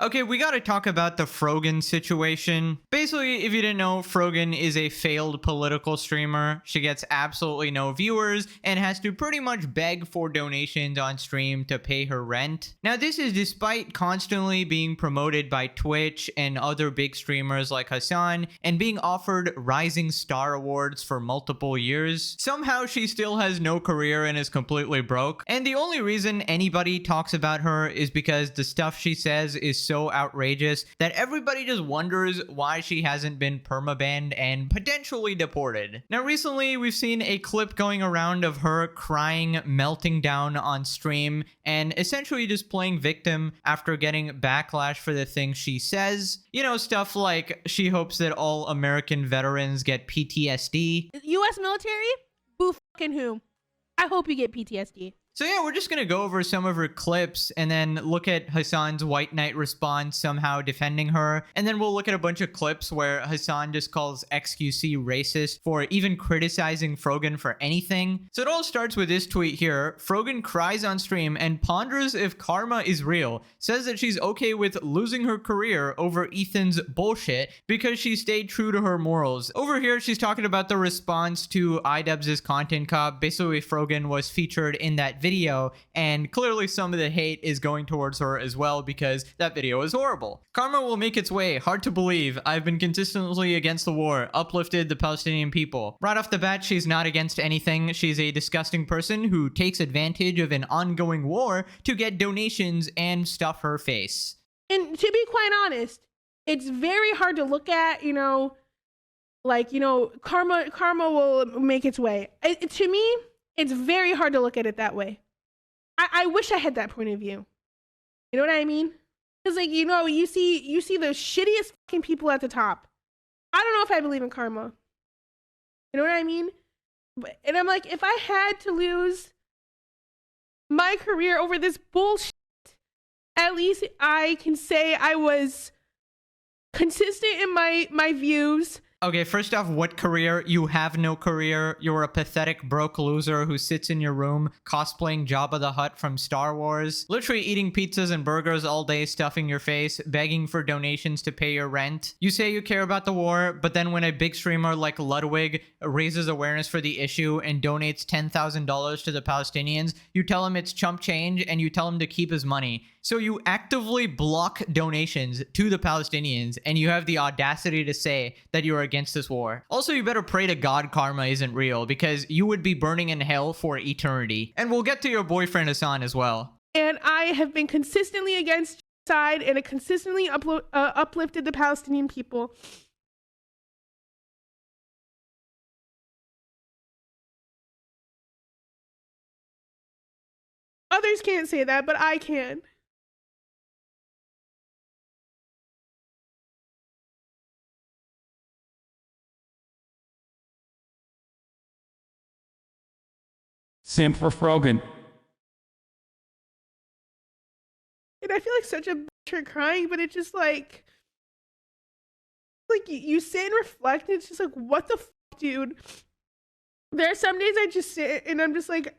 Okay, we gotta talk about the Frogan situation. Basically, if you didn't know, Frogan is a failed political streamer. She gets absolutely no viewers and has to pretty much beg for donations on stream to pay her rent. Now, this is despite constantly being promoted by Twitch and other big streamers like Hasan and being offered Rising Star Awards for multiple years. Somehow, she still has no career and is completely broke. And the only reason anybody talks about her is because the stuff she says is so outrageous that everybody just wonders why she hasn't been permabanned and potentially deported. Now, recently we've seen a clip going around of her crying, melting down on stream, and essentially just playing victim after getting backlash for the things she says. You know, stuff like she hopes that all American veterans get PTSD. U.S. military? Boo fucking who? I hope you get PTSD. So yeah, we're just going to go over some of her clips and then look at Hasan's White Knight response somehow defending her. And then we'll look at a bunch of clips where Hasan just calls XQC racist for even criticizing Frogan for anything. So it all starts with this tweet here. Frogan cries on stream and ponders if karma is real. Says that she's okay with losing her career over Ethan's bullshit because she stayed true to her morals. Over here, she's talking about the response to iDubbbz's Content Cop. Basically, Frogan was featured in that video, and clearly some of the hate is going towards her as well because that video is horrible. Karma will make its way. Hard to believe. I've been consistently against the war, uplifted the Palestinian people. Right off the bat, she's not against anything. She's a disgusting person who takes advantage of an ongoing war to get donations and stuff her face. And to be quite honest, it's very hard to look at, karma will make its way. To me, it's very hard to look at it that way. I wish I had that point of view. You know what I mean? Because, you see the shittiest fucking people at the top. I don't know if I believe in karma. You know what I mean? And I'm like, if I had to lose my career over this bullshit, at least I can say I was consistent in my views. Okay, first off, what career? You have no career. You're a pathetic broke loser who sits in your room cosplaying Jabba the Hutt from Star Wars, literally eating pizzas and burgers all day, stuffing your face, begging for donations to pay your rent. You say you care about the war, but then when a big streamer like Ludwig raises awareness for the issue and donates $10,000 to the Palestinians, you tell him it's chump change and you tell him to keep his money. So you actively block donations to the Palestinians, and you have the audacity to say that you're against this war. Also, you better pray to God karma isn't real, because you would be burning in hell for eternity. And we'll get to your boyfriend Hasan as well. And I have been consistently against genocide, and it consistently uplifted the Palestinian people. Others can't say that, but I can. Simp for Frogan. And I feel like such a bitch for crying, but it's just like you sit and reflect, and it's just like, what the fuck, dude? There are some days I just sit and I'm just like,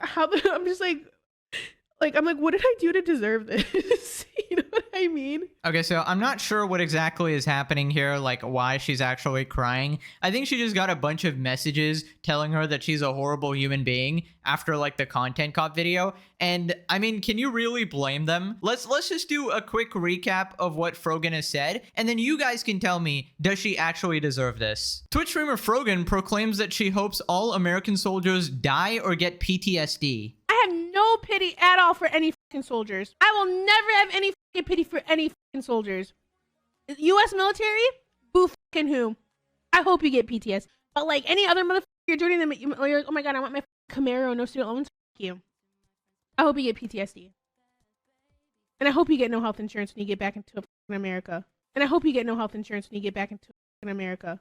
I'm like, what did I do to deserve this? You know what I mean? Okay, so I'm not sure what exactly is happening here, like why she's actually crying. I think she just got a bunch of messages telling her that she's a horrible human being after like the Content Cop video. And I mean, can you really blame them? Let's just do a quick recap of what Frogan has said, and then you guys can tell me, does she actually deserve this? Twitch streamer Frogan proclaims that she hopes all American soldiers die or get PTSD. I have no pity at all for any fucking soldiers. I will never have any fucking pity for any fucking soldiers. U.S. military? Boo fucking who? I hope you get PTSD. But like any other motherfucker, you're joining them, you're like, oh my god, I want my Camaro, no student loans. Fuck you. I hope you get PTSD. And I hope you get no health insurance when you get back into fucking America. And I hope you get no health insurance when you get back into fucking America.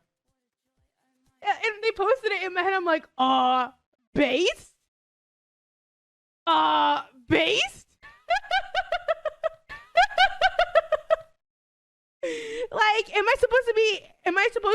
And they posted it in my head. I'm like, base? Based? Like, am I supposed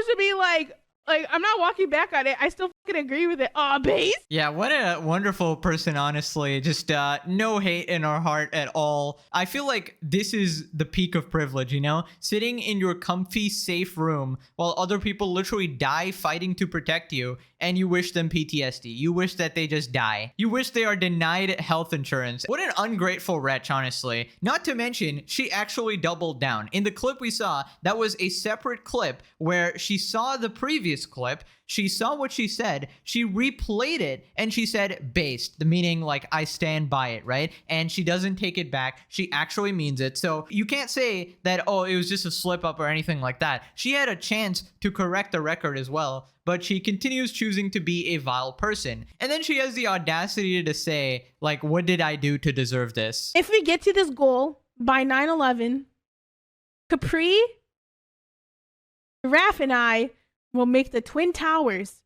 to be like, I'm not walking back on it. I still fucking agree with it. Aw, base. Yeah, what a wonderful person, honestly. Just no hate in our heart at all. I feel like this is the peak of privilege, you know? Sitting in your comfy, safe room while other people literally die fighting to protect you, and you wish them PTSD. You wish that they just die. You wish they are denied health insurance. What an ungrateful wretch, honestly. Not to mention, she actually doubled down. In the clip we saw, that was a separate clip where she saw the previous clip, she saw what she said, she replayed it, and she said based, the meaning like I stand by it, right? And she doesn't take it back. She actually means it. So you can't say that, oh, it was just a slip up or anything like that. She had a chance to correct the record as well, but she continues choosing to be a vile person. And then she has the audacity to say, like, what did I do to deserve this? If we get to this goal by 9/11, Capri, Raph, and I will make the Twin Towers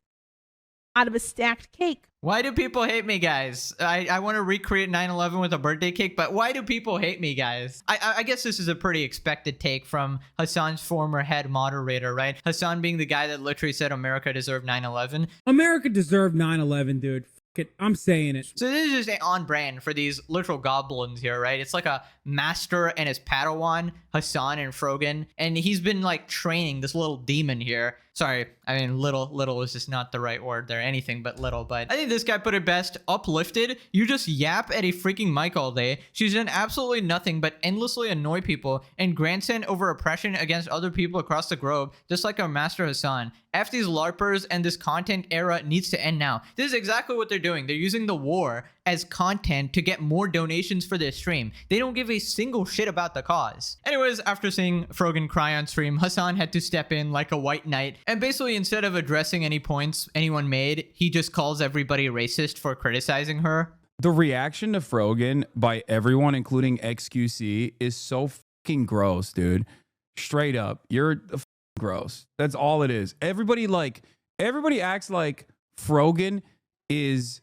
out of a stacked cake. Why do people hate me, guys? I want to recreate 9/11 with a birthday cake, but why do people hate me, guys? I guess this is a pretty expected take from Hasan's former head moderator, right? Hasan being the guy that literally said America deserved 9/11. America deserved 9/11, dude. F it. I'm saying it. So this is just on brand for these literal goblins here, right? It's like a master and his Padawan, Hasan and Frogan, and he's been like training this little demon here. Sorry, I mean little is just not the right word there, anything but little, but I think this guy put it best. Uplifted, you just yap at a freaking mic all day. She's done absolutely nothing but endlessly annoy people and grandstand over oppression against other people across the globe, just like our master Hasan. F these LARPers, and this content era needs to end now. This is exactly what they're doing. They're using the war as content to get more donations for their stream. They don't give a single shit about the cause. Anyways, after seeing Frogan cry on stream, Hasan had to step in like a white knight, and basically instead of addressing any points anyone made, he just calls everybody racist for criticizing her. The reaction to Frogan by everyone, including XQC, is so fucking gross, dude. Straight up, you're gross. That's all it is. Everybody acts like Frogan is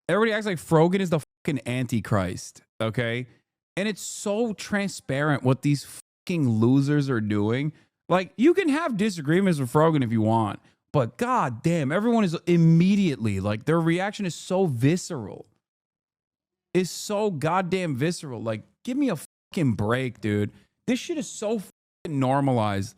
the fucking Antichrist, okay? And it's so transparent what these fucking losers are doing. Like, you can have disagreements with Frogan if you want, but god damn, everyone is immediately, like, their reaction is so visceral. It's so goddamn visceral. Like, give me a fucking break, dude. This shit is so fucking normalized.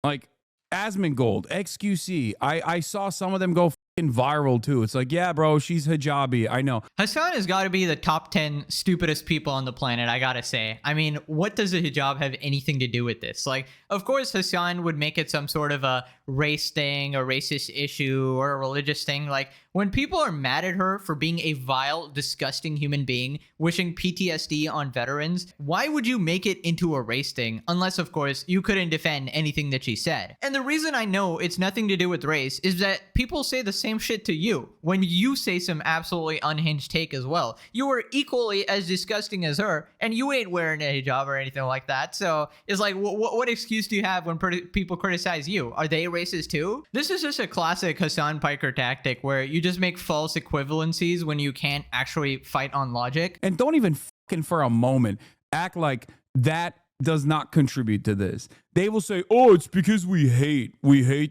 Like, Asmongold, XQC, I saw some of them go fucking viral too. It's like, yeah, bro, she's hijabi. I know. Hasan has got to be the top 10 stupidest people on the planet, I gotta say. I mean, what does a hijab have anything to do with this? Like, of course, Hasan would make it some sort of a race thing, a racist issue, or a religious thing. Like, when people are mad at her for being a vile, disgusting human being, wishing PTSD on veterans, why would you make it into a race thing? Unless, of course, you couldn't defend anything that she said. And the reason I know it's nothing to do with race is that people say the same shit to you when you say some absolutely unhinged take as well. You are equally as disgusting as her, and you ain't wearing a hijab or anything like that. So it's like, what excuse do you have when people criticize you? Are they racist too? This is just a classic Hasan Piker tactic where you just make false equivalencies when you can't actually fight on logic. And don't even fucking for a moment act like that does not contribute to this. They will say, oh, it's because we hate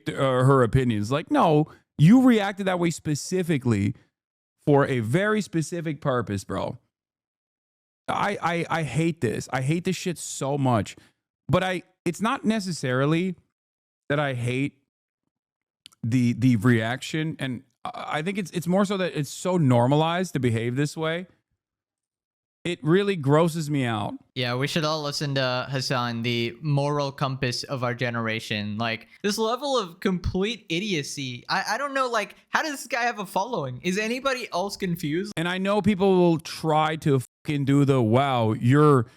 her opinions. Like, no, you reacted that way specifically for a very specific purpose, bro. I hate this. I hate this shit so much. But it's not necessarily that I hate the reaction, and I think it's more so that it's so normalized to behave this way. It really grosses me out. Yeah, we should all listen to Hasan, the moral compass of our generation. Like, this level of complete idiocy. I don't know, like, how does this guy have a following? Is anybody else confused? And I know people will try to fucking do the, wow, you're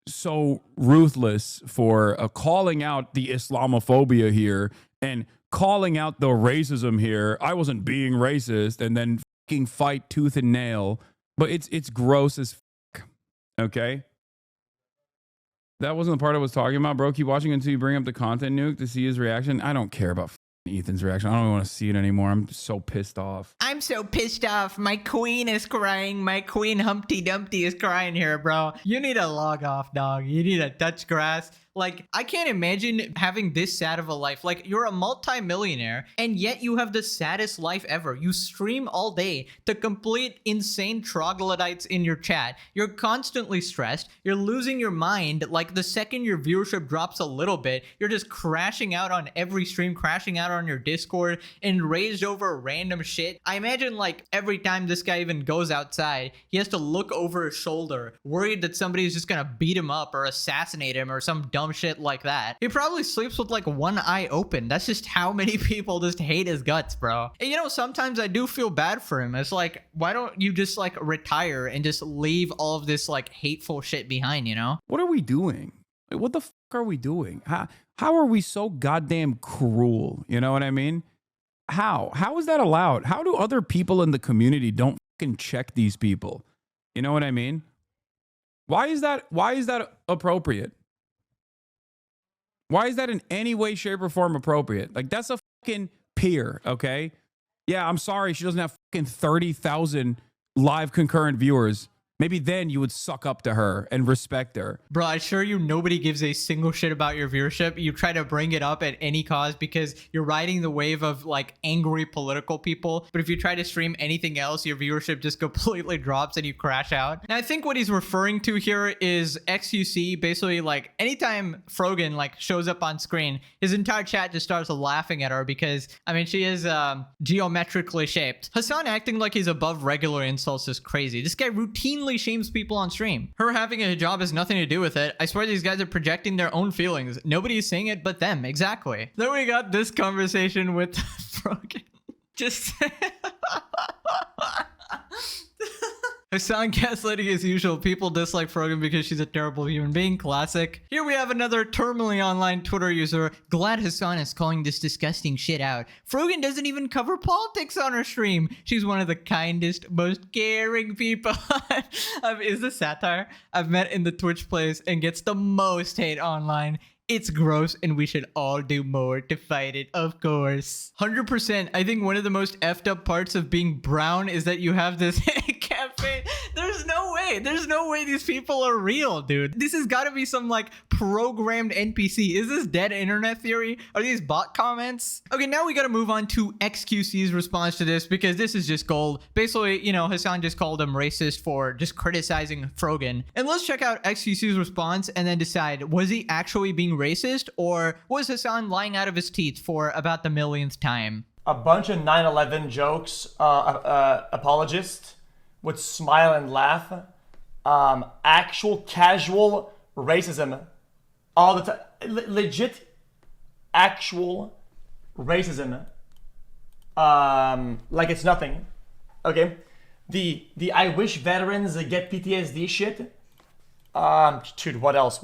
so ruthless for calling out the Islamophobia here and calling out the racism here. I wasn't being racist, and then fucking fight tooth and nail. But it's gross as fuck. Okay? That wasn't the part I was talking about, bro. Keep watching until you bring up the content nuke to see his reaction. I don't care about Ethan's reaction. I don't even want to see it anymore. I'm so pissed off. I'm so pissed off. My queen is crying. My queen Humpty Dumpty is crying here, bro. You need to log off, dog. You need to touch grass. Like, I can't imagine having this sad of a life. Like, you're a multi-millionaire, and yet you have the saddest life ever. You stream all day to complete insane troglodytes in your chat. You're constantly stressed. You're losing your mind. Like, the second your viewership drops a little bit, you're just crashing out on every stream, crashing out on your Discord, enraged over random shit. I imagine, like, every time this guy even goes outside, he has to look over his shoulder, worried that somebody's just gonna beat him up or assassinate him or some dumb shit like that. He probably sleeps with like one eye open. That's just how many people just hate his guts, bro. And you know, sometimes I do feel bad for him. It's like, why don't you just like retire and just leave all of this like hateful shit behind, you know? What are we doing? Like, what the fuck are we doing? How are we so goddamn cruel? You know what I mean? How is that allowed? How do other people in the community don't fucking check these people? You know what I mean? Why is that appropriate? Why is that in any way, shape, or form appropriate? Like, that's a fucking peer, okay? Yeah, I'm sorry she doesn't have fucking 30,000 live concurrent viewers. Maybe then you would suck up to her and respect her. Bro, I assure you nobody gives a single shit about your viewership. You try to bring it up at any cause because you're riding the wave of like angry political people. But if you try to stream anything else, your viewership just completely drops and you crash out. And I think what he's referring to here is XQC. Basically, like anytime Frogan like shows up on screen, his entire chat just starts laughing at her because, I mean, she is geometrically shaped. Hasan acting like he's above regular insults is crazy. This guy routinely shames people on stream. Her having a hijab has nothing to do with it. I swear these guys are projecting their own feelings. Nobody is saying it but them. Exactly. Then we got this conversation with Frogan. Just Hasan gaslighting as usual. People dislike Frogan because she's a terrible human being. Classic. Here we have another terminally online Twitter user. Glad Hasan is calling this disgusting shit out. Frogan doesn't even cover politics on her stream. She's one of the kindest, most caring people. Is this satire? I've met in the Twitch place and gets the most hate online. It's gross and we should all do more to fight it, of course. 100%. I think one of the most effed up parts of being brown is that you have this cafe. There's no way. There's no way these people are real, dude. This has got to be some like programmed NPC. Is this dead internet theory? Are these bot comments? Okay, now we got to move on to XQC's response to this because this is just gold. Basically, you know, Hasan just called him racist for just criticizing Frogan. And let's check out XQC's response and then decide, was he actually being racist or was Hasan lying out of his teeth for about the millionth time? A bunch of 9/11 jokes, apologists would smile and laugh. Actual casual racism all the time. Legit actual racism. Like it's nothing. Okay? The I wish veterans get PTSD shit. Dude, what else?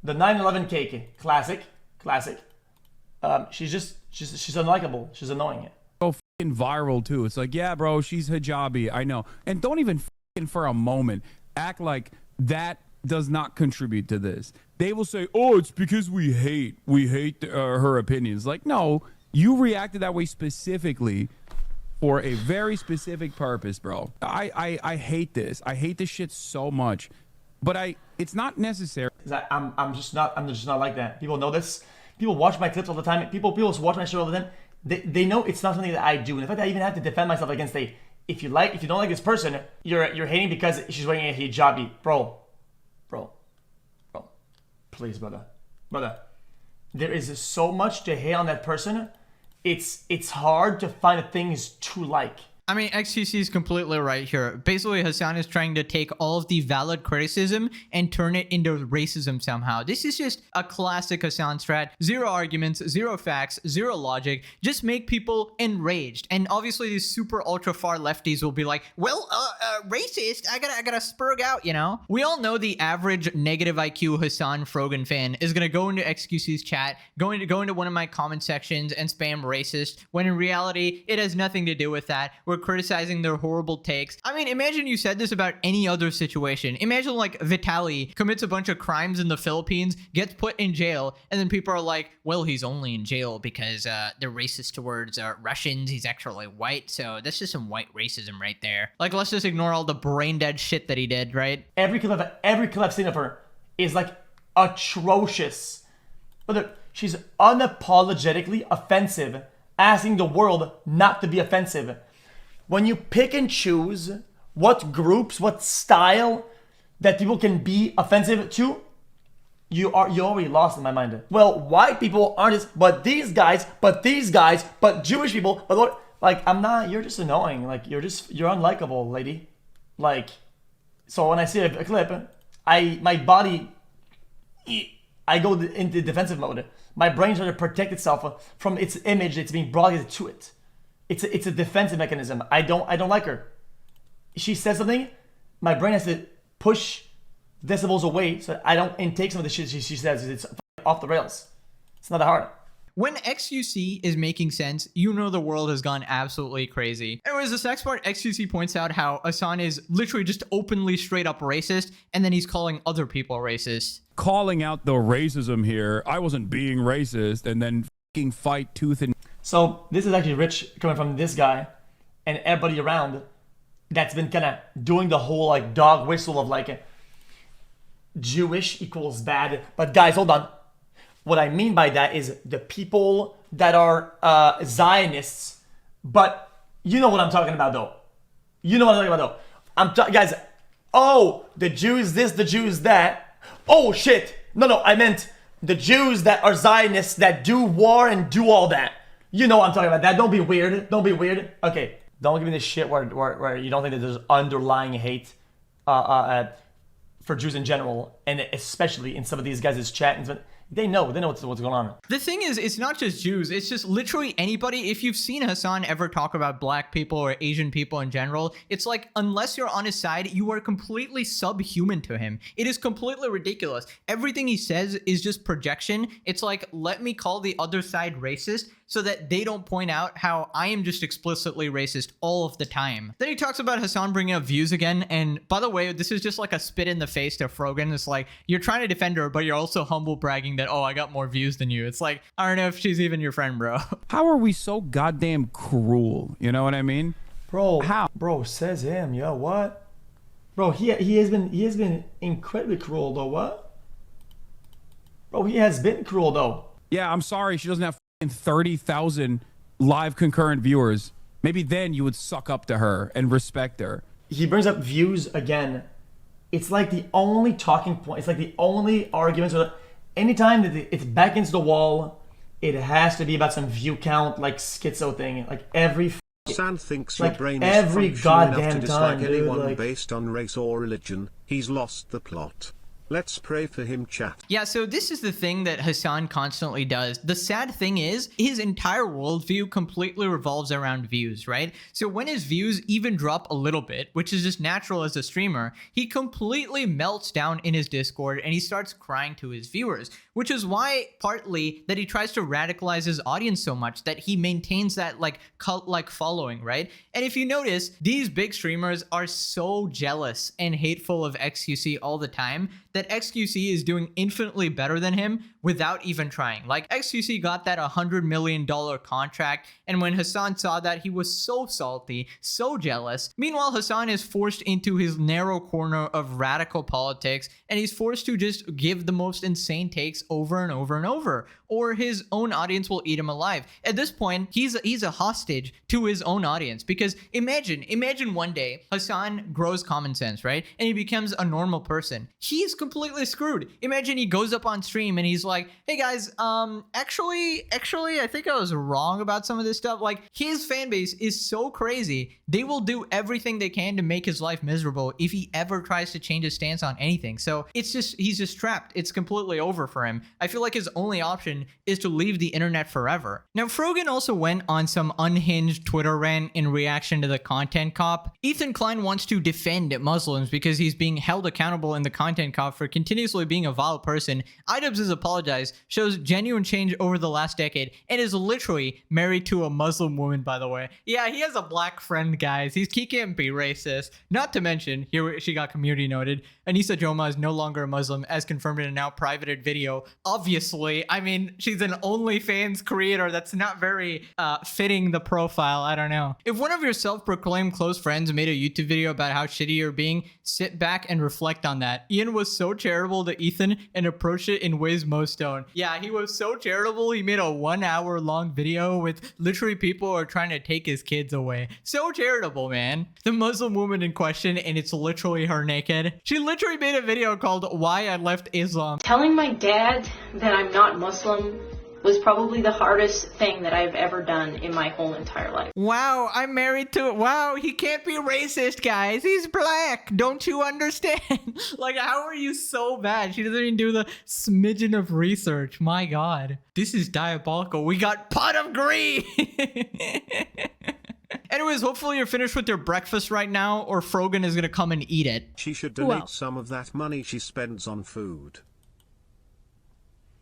The 9/11 cake. Classic. She's unlikable. She's annoying. Go fucking viral too. It's like, yeah, bro, she's hijabi. I know. And don't even fucking for a moment act like that does not contribute to this. They will say, oh, it's because we hate her opinions. Like, no, you reacted that way specifically for a very specific purpose, bro. I hate this. I hate this shit so much. But it's not necessary. I'm just not like that. People know this. People watch my clips all the time. People watch my show all the time. They know it's not something that I do. And in fact, I even have to defend myself against if you don't like this person, you're hating because she's wearing a hijabi. Bro. Please, brother. There is so much to hate on that person. It's hard to find things to like. I mean, XQC is completely right here. Basically, Hasan is trying to take all of the valid criticism and turn it into racism somehow. This is just a classic Hasan strat. Zero arguments, zero facts, zero logic. Just make people enraged. And obviously, these super ultra far lefties will be like, well, racist. I gotta spurg out, you know? We all know the average negative IQ Hasan Frogan fan is gonna go into XQC's chat, go into one of my comment sections and spam racist, when in reality, it has nothing to do with that. We're criticizing their horrible takes. I mean, imagine you said this about any other situation. Imagine like Vitaly commits a bunch of crimes in the Philippines, gets put in jail, and then people are like, well, he's only in jail because they're racist towards Russians. He's actually white. So that's just some white racism right there. Like, let's just ignore all the brain dead shit that he did, right? Every clip I've seen of her is like atrocious. But look, she's unapologetically offensive, asking the world not to be offensive. When you pick and choose what groups, what style that people can be offensive to, you already lost in my mind. Well, white people aren't just, but these guys, but Jewish people, but Lord, like, I'm not, you're just annoying. Like, you're unlikable, lady. Like, so when I see a clip, my body, I go into defensive mode. My brain tries to protect itself from its image that's being broadcasted to it. It's a defensive mechanism. I don't like her. She says something, my brain has to push decibels away so I don't intake some of the shit she says. It's off the rails. It's not that hard. When XQC is making sense, you know the world has gone absolutely crazy. Anyways, this next part, XQC points out how Hasan is literally just openly straight up racist, and then he's calling other people racist. Calling out the racism here. I wasn't being racist, and then fucking fight tooth and... So this is actually rich coming from this guy and everybody around that's been kind of doing the whole like dog whistle of like Jewish equals bad. But guys, hold on. What I mean by that is the people that are Zionists, but you know what I'm talking about though. You know what I'm talking about though. Guys, oh, the Jews this, the Jews that. Oh shit. No, I meant the Jews that are Zionists that do war and do all that. You know what I'm talking about that. Don't be weird. Don't be weird. Okay. Don't give me this shit where you don't think that there's underlying hate for Jews in general, and especially in some of these guys' chat. They know what's going on. The thing is, it's not just Jews. It's just literally anybody. If you've seen Hasan ever talk about black people or Asian people in general, it's like, unless you're on his side, you are completely subhuman to him. It is completely ridiculous. Everything he says is just projection. It's like, let me call the other side racist so that they don't point out how I am just explicitly racist all of the time. Then he talks about Hasan bringing up views again. And by the way, this is just like a spit in the face to Frogan. It's like, you're trying to defend her, but you're also humble bragging that, oh, I got more views than you. It's like, I don't know if she's even your friend, bro. How are we so goddamn cruel? You know what I mean? Bro, how? Bro, says him. Yo, what? Bro, he has been incredibly cruel though. What? Bro, he has been cruel though. Yeah, I'm sorry. She doesn't have 30,000 live concurrent viewers. Maybe then you would suck up to her and respect her. He brings up views again. It's like the only talking point. It's like the only arguments. Anytime that it's back against the wall, it has to be about some view count, like schizo thing. Like every Hasan thinks like your brain every is functional enough goddamn to dislike time, dude, anyone like... based on race or religion. He's lost the plot. Let's pray for him, chat. Yeah, so this is the thing that Hasan constantly does. The sad thing is, his entire worldview completely revolves around views, right? So when his views even drop a little bit, which is just natural as a streamer, he completely melts down in his Discord and he starts crying to his viewers, which is why partly that he tries to radicalize his audience so much that he maintains that like cult-like following, right? And if you notice, these big streamers are so jealous and hateful of XQC all the time that XQC is doing infinitely better than him without even trying. Like, XQC got that $100 million contract, and when Hasan saw that, he was so salty, so jealous. Meanwhile, Hasan is forced into his narrow corner of radical politics, and he's forced to just give the most insane takes over and over and over, or his own audience will eat him alive. At this point, he's a hostage to his own audience, because imagine one day Hasan grows common sense, right? And he becomes a normal person. He's completely screwed. Imagine he goes up on stream and he's like, hey guys, actually, I think I was wrong about some of this stuff. Like, his fan base is so crazy. They will do everything they can to make his life miserable if he ever tries to change his stance on anything. So it's just, he's just trapped. It's completely over for him. I feel like his only option is to leave the internet forever. Now, Frogan also went on some unhinged Twitter rant in reaction to the content cop. Ethan Klein wants to defend Muslims because he's being held accountable in the content cop for continuously being a vile person. iDubbbz has apologized, shows genuine change over the last decade, and is literally married to a Muslim woman, by the way. Yeah, he has a black friend, guys. He can't be racist. Not to mention, here she got community noted, Anissa Joma is no longer a Muslim, as confirmed in a now privated video. Obviously, I mean, she's an OnlyFans creator. That's not very fitting the profile. I don't know. If one of your self-proclaimed close friends made a YouTube video about how shitty you're being, sit back and reflect on that. Ian was so so charitable to Ethan and approached it in ways most don't. Yeah, he was so charitable. He made a 1 hour long video with literally people are trying to take his kids away. So charitable, man. The Muslim woman in question, and it's literally her naked. She literally made a video called Why I Left Islam. Telling my dad that I'm not Muslim was probably the hardest thing that I've ever done in my whole entire life. Wow, I'm married to... Wow, he can't be racist, guys. He's black. Don't you understand? Like, how are you so bad? She doesn't even do the smidgen of research. My God. This is diabolical. We got pot of greed. Anyways, hopefully you're finished with your breakfast right now, or Frogan is going to come and eat it. She should donate some of that money she spends on food.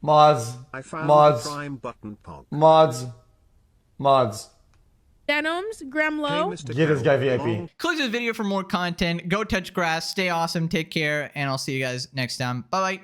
Mods. I found Mods. the prime button pog. Mods. Mods. Denims, Gremlow. Give this guy VIP. Click this video for more content. Go touch grass. Stay awesome. Take care. And I'll see you guys next time. Bye-bye.